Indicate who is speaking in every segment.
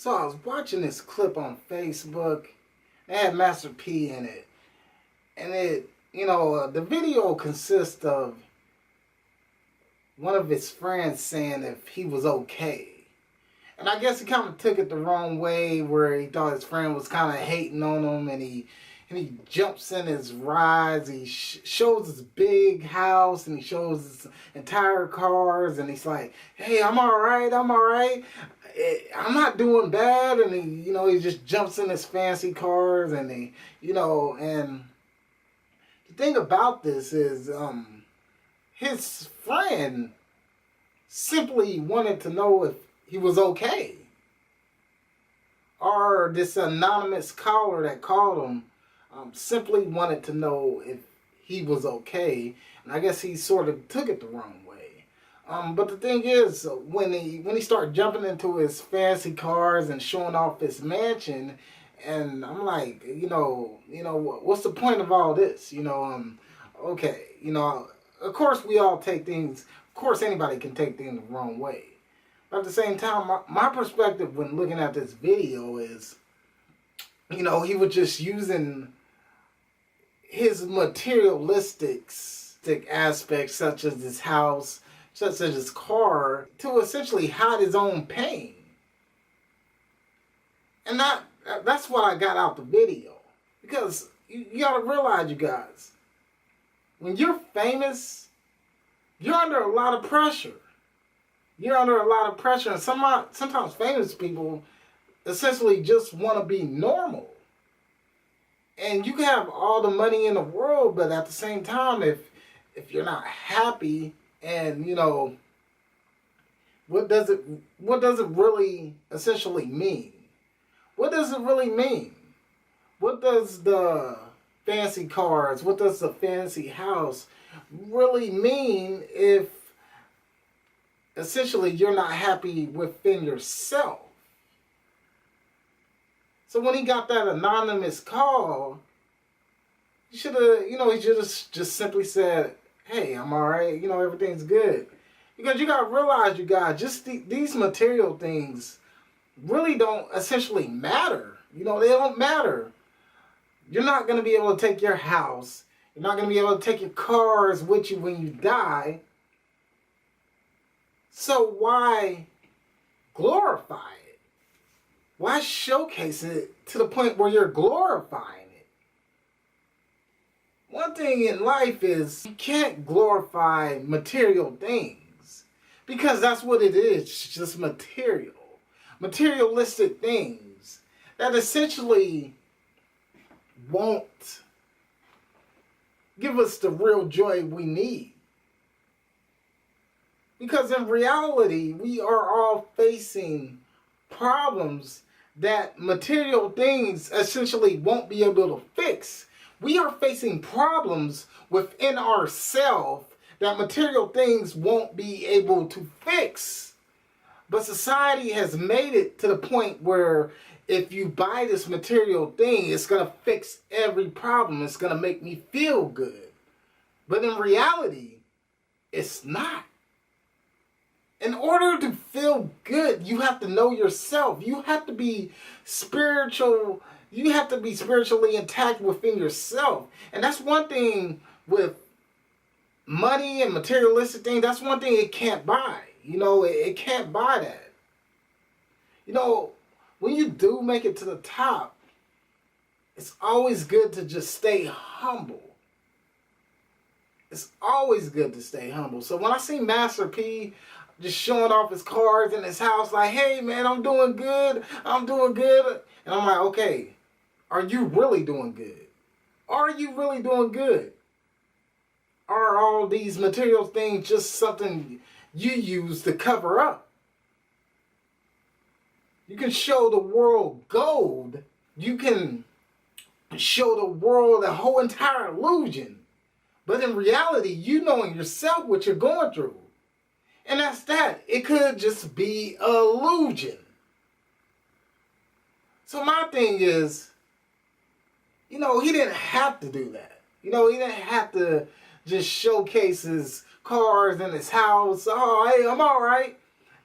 Speaker 1: So I was watching this clip on Facebook. It had Master P in it. And the video consists of one of his friends saying if he was okay. And I guess he kind of took it the wrong way, where he thought his friend was kind of hating on him, and he jumps in his rides. He shows his big house, and he shows his entire cars, and he's like, "Hey, I'm all right. I'm not doing bad." And he just jumps in his fancy cars, and and the thing about this is, his friend simply wanted to know if he was okay. Or this anonymous caller that called him simply wanted to know if he was okay. And I guess he sort of took it the wrong way. But the thing is, when he started jumping into his fancy cars and showing off his mansion, and I'm like, what's the point of all this? Okay, of course we all take things, of course anybody can take things the wrong way. But at the same time, my perspective when looking at this video is, he was just using his materialistic aspects, such as his house, such as his car, to essentially hide his own pain. And that's what I got out the video. Because you gotta realize, you guys, when you're famous, you're under a lot of pressure. You're under a lot of pressure, and sometimes famous people essentially just want to be normal. And you can have all the money in the world, but at the same time, if you're not happy, and what does it really essentially mean? What does it really mean? What does the fancy cars, what does the fancy house really mean if essentially you're not happy within yourself? So when he got that anonymous call, he should have, just simply said, "Hey, I'm all right. Everything's good." Because you got to realize, you guys, just these material things really don't essentially matter. They don't matter. You're not going to be able to take your house. You're not going to be able to take your cars with you when you die. So why glorify it? Why showcase it to the point where you're glorifying it? One thing in life is you can't glorify material things, because that's what it is. It's just materialistic things that essentially won't give us the real joy we need. Because in reality, we are all facing problems that material things essentially won't be able to fix. We are facing problems within ourselves that material things won't be able to fix. But society has made it to the point where if you buy this material thing, it's going to fix every problem. It's going to make me feel good. But in reality, it's not. In order to feel good, you have to know yourself. You have to be spiritual. You have to be spiritually intact within yourself. And that's one thing with money and materialistic things. That's one thing it can't buy. It can't buy that. When you do make it to the top, it's always good to just stay humble. It's always good to stay humble. So when I see Master P just showing off his cars in his house, like, "Hey man, I'm doing good. I'm doing good." And I'm like, okay, are you really doing good? Are you really doing good? Are all these material things just something you use to cover up? You can show the world gold. You can show the world a whole entire illusion. But in reality, you know in yourself what you're going through. And that's that. It could just be an illusion. So my thing is, he didn't have to do that. He didn't have to just showcase his cars and his house. "Oh, hey, I'm all right."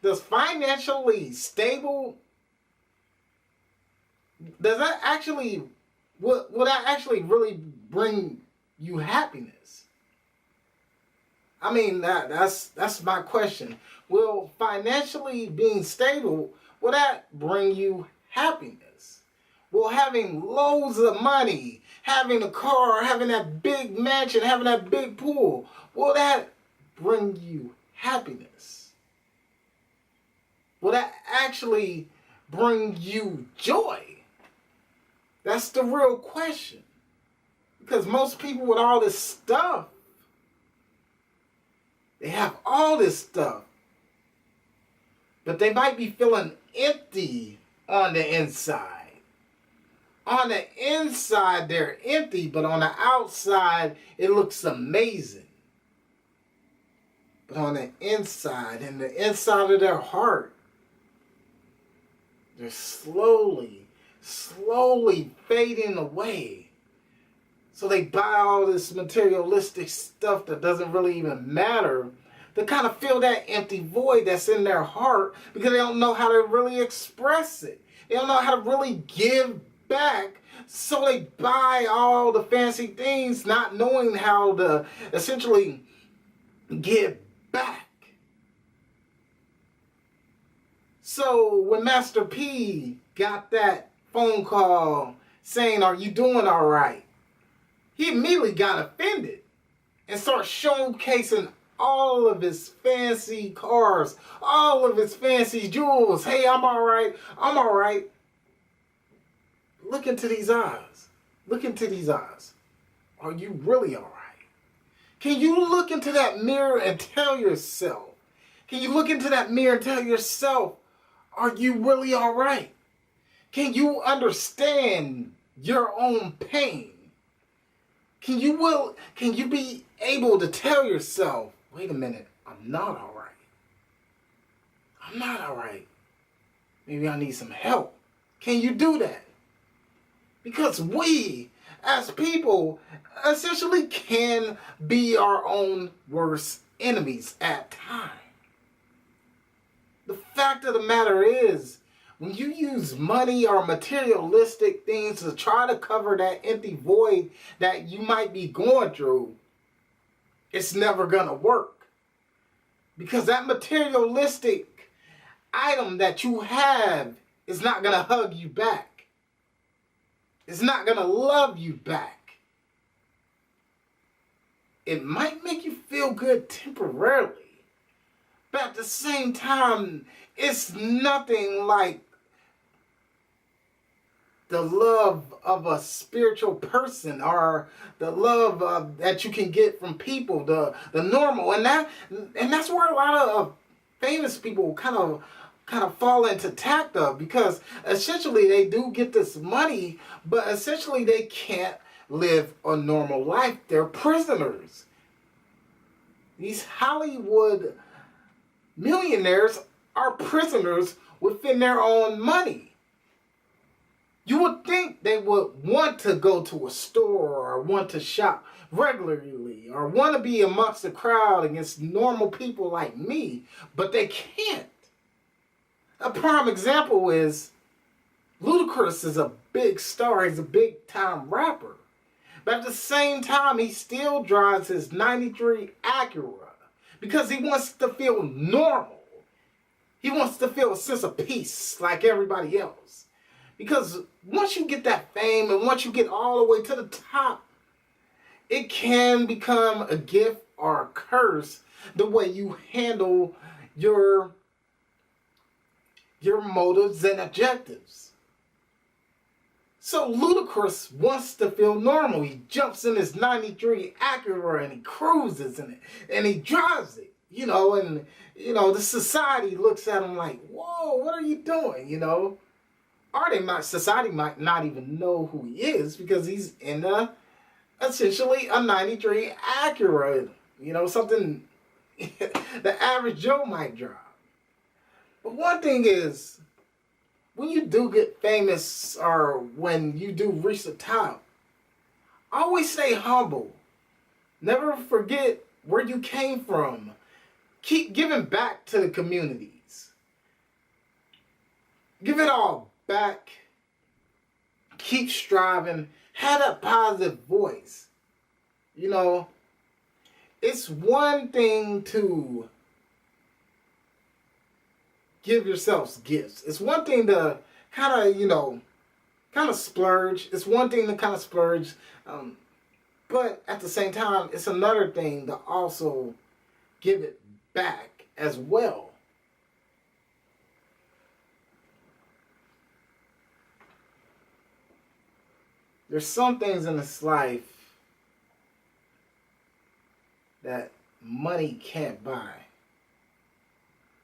Speaker 1: Does financially stable does that actually, will that actually really bring you happiness? I mean, that's my question. Will financially being stable, will that bring you happiness? Will having loads of money, having a car, having that big mansion, having that big pool, will that bring you happiness? Will that actually bring you joy? That's the real question. Because most people with all this stuff, they have all this stuff, but they might be feeling empty on the inside. On the inside, they're empty, but on the outside, it looks amazing. But on the inside, in the inside of their heart, they're slowly fading away. So they buy all this materialistic stuff that doesn't really even matter to kind of fill that empty void that's in their heart because they don't know how to really express it. They don't know how to really give back. So they buy all the fancy things not knowing how to essentially give back. So when Master P got that phone call saying, "Are you doing all right?" he immediately got offended and started showcasing all of his fancy cars, all of his fancy jewels. "Hey, I'm all right. I'm all right." Look into these eyes. Look into these eyes. Are you really all right? Can you look into that mirror and tell yourself? Can you look into that mirror and tell yourself, are you really all right? Can you understand your own pain? Can you be able to tell yourself, wait a minute, I'm not all right. I'm not all right. Maybe I need some help. Can you do that? Because we, as people, essentially can be our own worst enemies at times. The fact of the matter is, when you use money or materialistic things to try to cover that empty void that you might be going through, it's never going to work. Because that materialistic item that you have is not going to hug you back. It's not going to love you back. It might make you feel good temporarily. But at the same time, it's nothing like the love of a spiritual person or the love that you can get from people, the normal. And that's where a lot of famous people kind of fall into tact of, because essentially they do get this money, but essentially they can't live a normal life. They're prisoners. These Hollywood millionaires are prisoners within their own money. You would think they would want to go to a store or want to shop regularly or want to be amongst the crowd against normal people like me, but they can't. A prime example is Ludacris is a big star. He's a big time rapper. But at the same time, he still drives his 93 Acura because he wants to feel normal. He wants to feel a sense of peace like everybody else. Because once you get that fame and once you get all the way to the top, it can become a gift or a curse the way you handle your motives and objectives. So Ludacris wants to feel normal. He jumps in his 93 Acura and he cruises in it and he drives it, and the society looks at him like, whoa, what are you doing, Or society might not even know who he is because he's in essentially a 93 Acura, something the average Joe might drive. But one thing is, when you do get famous or when you do reach the top, always stay humble. Never forget where you came from. Keep giving back to the communities. Give it all back keep striving, have that positive voice. You know, it's one thing to give yourselves gifts. It's one thing to kind of, kind of splurge. It's one thing to kind of splurge. But at the same time, it's another thing to also give it back as well. There's some things in this life that money can't buy.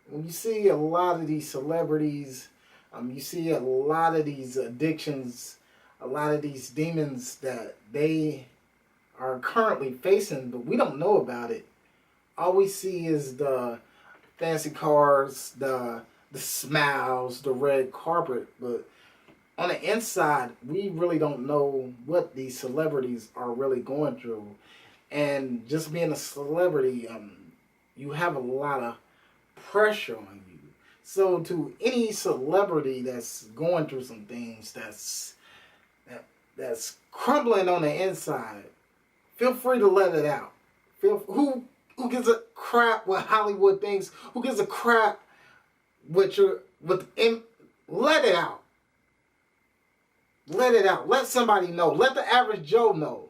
Speaker 1: When you see a lot of these celebrities, you see a lot of these addictions, a lot of these demons that they are currently facing, but we don't know about it. All we see is the fancy cars, the smiles, the red carpet, but on the inside, we really don't know what these celebrities are really going through. And just being a celebrity, you have a lot of pressure on you. So to any celebrity that's going through some things that's crumbling on the inside, feel free to let it out. Who gives a crap what Hollywood thinks? Who gives a crap let it out. Let it out. Let somebody know. Let the average Joe know.